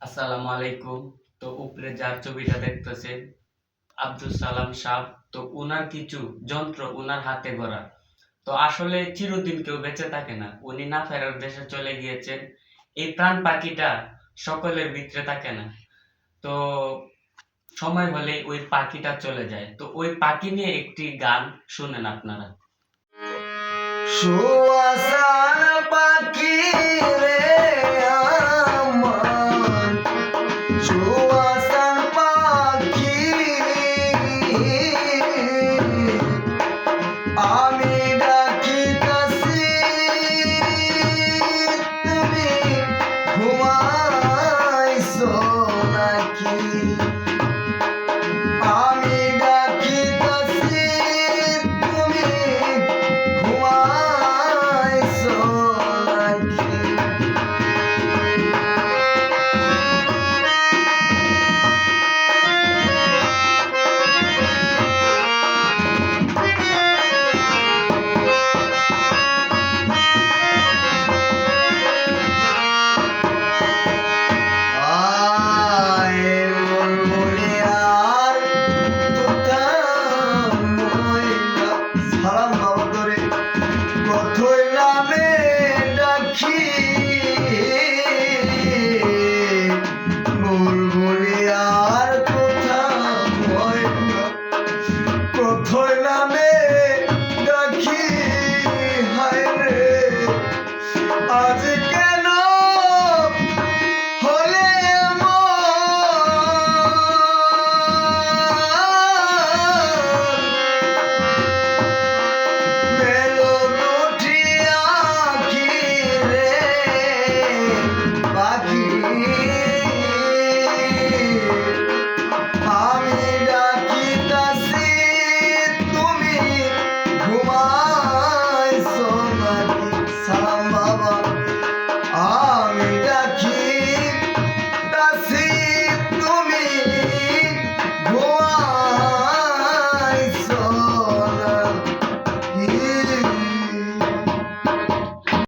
আসসালামু আলাইকুম। তো উপরে যার ছবিটা দেখতেছেন আব্দুল সালাম সাহ। তো উনার কিছু যন্ত্র উনার হাতে গড়া। তো আসলে চিরদিন কেউ বেঁচে থাকে না, উনি না ফেরার দেশে চলে গিয়েছেন। এই প্রাণ পাখিটা সকলের ভিতরে থাকে না। তো সময় হলে ওই পাখিটা চলে যায়। তো ওই পাখি নিয়ে একটি গান শুনেন আপনারা। সুয়াসান পাখি রে আমার, সুয়াসান পাখি আমি ডাকিতাছি, তুমি ঘুমাইছো নাকি?